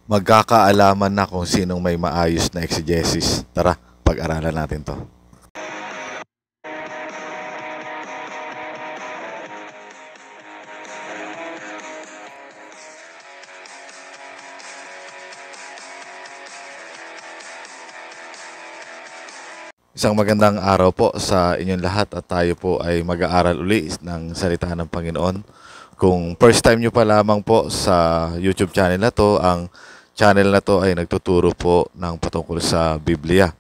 magkakaalaman na kung sinong may maayos na exegesis. Tara, pag-aralan natin to. Isang magandang araw po sa inyong lahat at tayo po ay mag-aaral uli ng salita ng Panginoon. Kung first time nyo pa lamang po sa YouTube channel na to, ang channel na to ay nagtuturo po ng patungkol sa Biblia.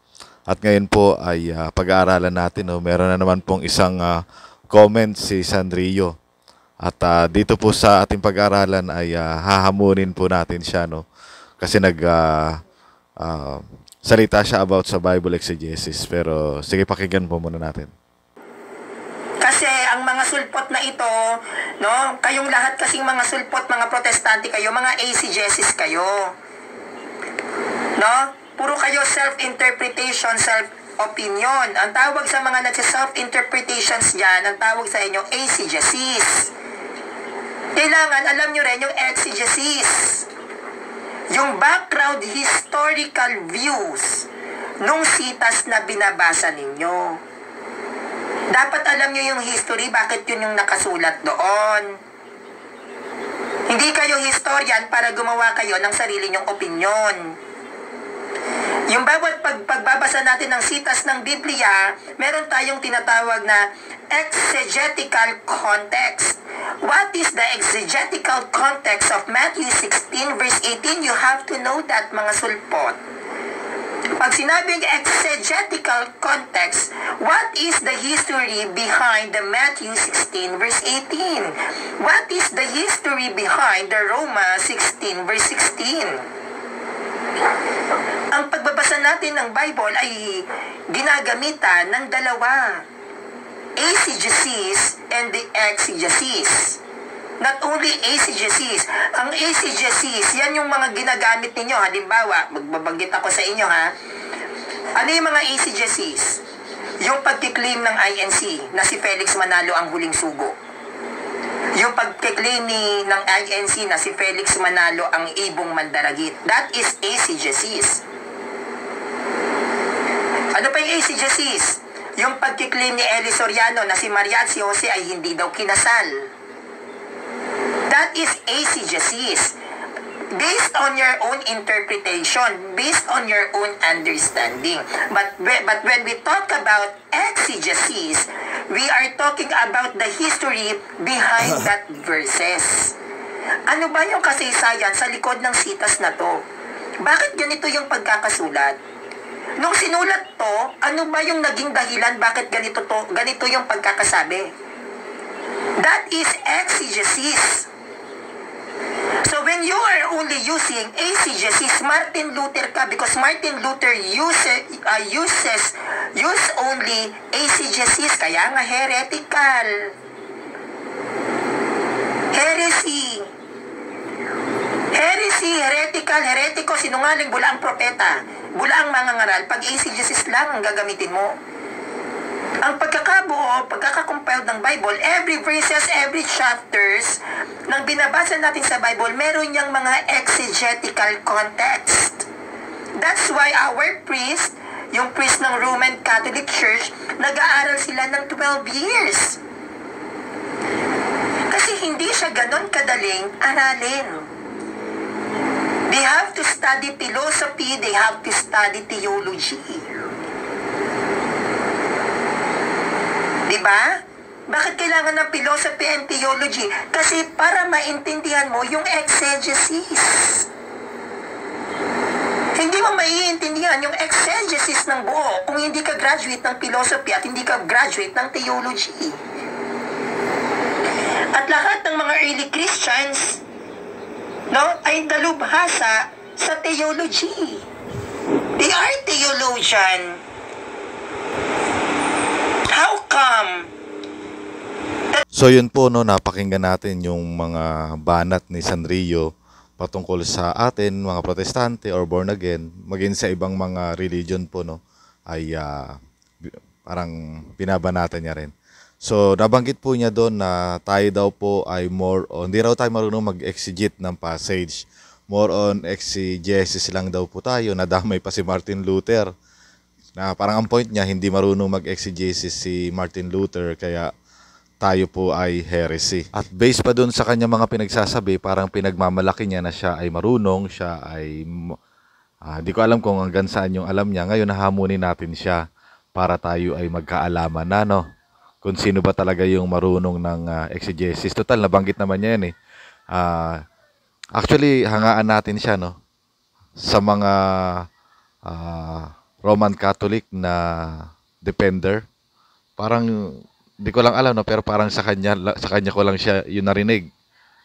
At ngayon po ay pag-aaralan natin, meron na naman pong isang comment si Sandrio. At dito po sa ating pag-aaralan ay hahamunin po natin siya, kasi salita siya about sa Bible exegesis. Pero sige, pakinggan po muna natin. Kasi ang mga sulpot na ito, kayong lahat kasing mga sulpot, mga protestante kayo, mga exegesis kayo. Puro kayo self-interpretation, self-opinion. Ang tawag sa mga nagsa-self-interpretations dyan, ang tawag sa inyo, exegesis. Kailangan alam nyo rin yung exegesis. Yung background historical views nung sitas na binabasa ninyo. Dapat alam nyo yung history, bakit yun yung nakasulat doon. Hindi kayo historian para gumawa kayo ng sarili nyong opinyon. Yung bawat pagbabasa natin ng sitas ng Biblia, meron tayong tinatawag na exegetical context. What is the exegetical context of Matthew 16 verse 18? You have to know that, mga sulpot. Pag sinabing exegetical context, what is the history behind the Matthew 16 verse 18? What is the history behind the Roma 16 verse 16? Ang pagbabasa natin ng Bible ay ginagamitan ng dalawa. Eisegesis and the exegesis. Not only eisegesis. Ang eisegesis, yan yung mga ginagamit ninyo. Halimbawa, magbabanggit ako sa inyo ha. Ano yung mga eisegesis? Yung pagkiklaim ng INC na si Felix Manalo ang huling sugo. Yung pagkiklaim ng INC na si Felix Manalo ang ibong mandaragit. That is eisegesis. Ano pa yung eisegesis? Yung pagkiklaim ni Eli Soriano na si Maria at si Jose ay hindi daw kinasal. That is eisegesis. Based on your own interpretation, based on your own understanding. But when we talk about exegesis, we are talking about the history behind that verses. Ano ba yung kasaysayan sa likod ng sitas na to? Bakit ganito yung pagkakasulat? Nung sinulat to, ano ba yung naging dahilan bakit ganito yung pagkakasabi? That is exegesis. So when you are only using exegesis, Martin Luther ka, because Martin Luther use only exegesis, kaya nga heretical. Heresy, heretical, heretiko, sinungaling, bula ang propeta, bula ang mangangaral. Pag exegesis lang ang gagamitin mo. Ang pagkakabuo, pagkakacompile ng Bible, every verses, every chapters nang binabasa natin sa Bible, meron niyang mga exegetical context. That's why our priest, yung priest ng Roman Catholic Church, nag-aaral sila ng 12 years. Kasi hindi siya ganon kadaling aralin. They have to study philosophy, they have to study theology. Diba? Bakit kailangan ng philosophy and theology? Kasi para maintindihan mo yung exegesis. Hindi mo maiintindihan yung exegesis ng buo kung hindi ka graduate ng philosophy at hindi ka graduate ng theology. At lahat ng mga early Christians, ay dalubhasa sa theology. They are theologian. How come? So yun po, napakinggan natin yung mga banat ni Sandrio patungkol sa atin, mga protestante or born again, maging sa ibang mga religion po, ay parang binabanatan niya rin. So, nabanggit po niya doon na tayo daw po ay hindi raw tayo marunong mag-exegete ng passage. more on exegesis lang daw po tayo. Nadamay pa si Martin Luther. Na parang ang point niya, hindi marunong mag-exegesis si Martin Luther, kaya tayo po ay heresy. At based pa dun sa kanya mga pinagsasabi, parang pinagmamalaki niya na siya ay marunong, siya ay... di ko alam kung hanggang saan yung alam niya. Ngayon, hahamunin natin siya para tayo ay magkaalaman na, no? Kung sino ba talaga yung marunong ng exegesis. Total, nabanggit naman niya yan eh. Actually, hangaan natin siya, no? Sa mga Roman Catholic na defender. Parang, di ko lang alam, no? Pero parang sa kanya ko lang siya yung narinig.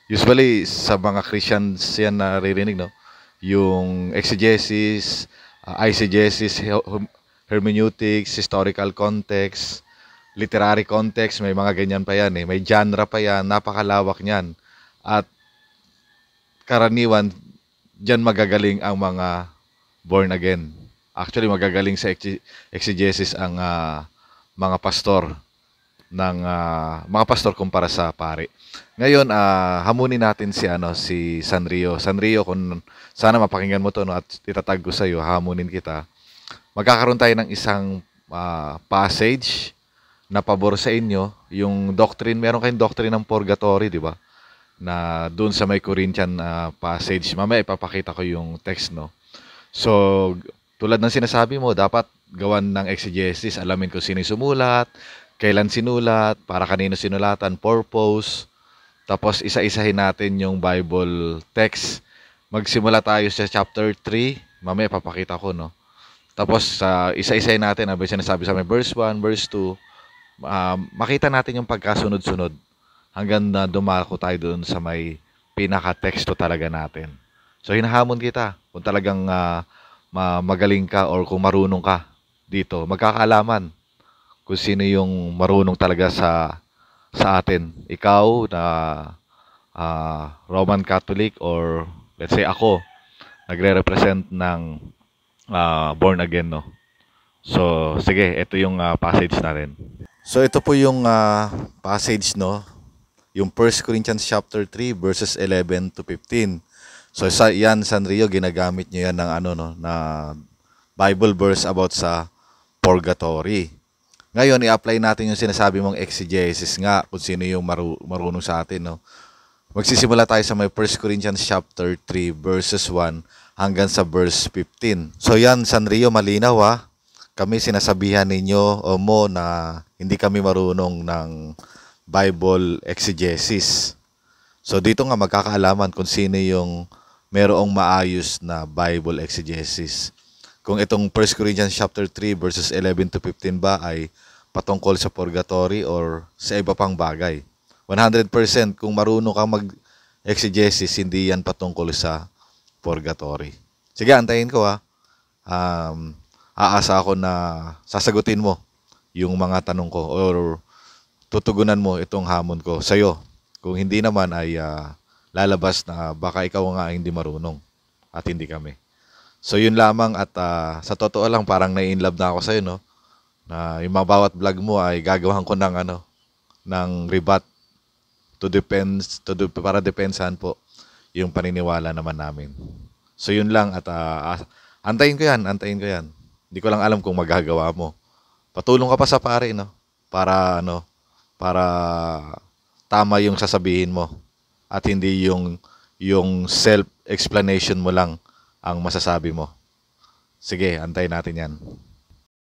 Usually, sa mga Christians yan naririnig, no? Yung exegesis, eisegesis, hermeneutics, historical context, literary context, may mga ganyan pa yan eh. May genre pa yan, napakalawak niyan. At karaniwan, dyan magagaling ang mga born again. Actually, magagaling sa exegesis ang mga pastor ng mga pastor kumpara sa pari. Ngayon, hamunin natin si Sanrio. Sanrio, kung sana mapakinggan mo to, no, at itatag ko sa iyo, hamunin kita. Magkakaroon tayo ng isang passage na pabor sa inyo, yung doctrine, meron kayong doctrine ng purgatory, di ba? Na doon sa may Corinthian passage. Mamaya ipapakita ko yung text, no? So, tulad ng sinasabi mo, dapat gawan ng exegesis, alamin kung sino sumulat, kailan sinulat, para kanino sinulatan, purpose. Tapos isa-isahin natin yung Bible text. Magsimula tayo sa chapter 3, mamaya ipapakita ko, no? Tapos isa-isahin natin, abay sinasabi sa amin, verse 1, verse 2, makita natin yung pagkasunod-sunod hanggang na dumako tayo doon sa may pinaka-teksto talaga natin. So, hinahamon kita kung talagang magaling ka or kung marunong ka dito. Magkakaalaman kung sino yung marunong talaga sa atin. Ikaw na Roman Catholic or let's say ako, nagre-represent ng born again, no? So, sige, ito yung passage natin. So, ito po yung passage, no? Yung 1 Corinthians chapter 3 verses 11 to 15. So, yan, Sanrio, ginagamit nyo yan ng na Bible verse about sa purgatory. Ngayon, i-apply natin yung sinasabi mong exegesis nga, kung sino yung marunong sa atin, no? Magsisimula tayo sa may 1 Corinthians chapter 3 verses 1 hanggang sa verse 15. So yan, Sanrio, malinaw ha. Kami sinasabihan ninyo o mo na hindi kami marunong ng Bible exegesis. So dito nga magkakaalaman kung sino yung merong maayos na Bible exegesis. Kung itong 1 Corinthians chapter 3 verses 11 to 15 ba ay patungkol sa purgatory or sa iba pang bagay. 100% kung marunong kang mag-exegesis, hindi yan patungkol sa purgatory. Sige, antayin ko ha. Aasa ako na sasagutin mo yung mga tanong ko or tutugunan mo itong hamon ko sa'yo. Kung hindi naman ay lalabas na baka ikaw nga hindi marunong at hindi kami. So yun lamang at sa totoo lang parang na-inlove na ako sa'yo, no? Na yung mga bawat vlog mo ay gagawan ko ng ng rebut para depensahan po yung paniniwala naman namin. So yun lang at antayin ko yan. Hindi ko lang alam kung magagawa mo. Patulong ka pa sa pare, no? Para tama yung sasabihin mo at hindi yung self-explanation mo lang ang masasabi mo. Sige, antayin natin yan.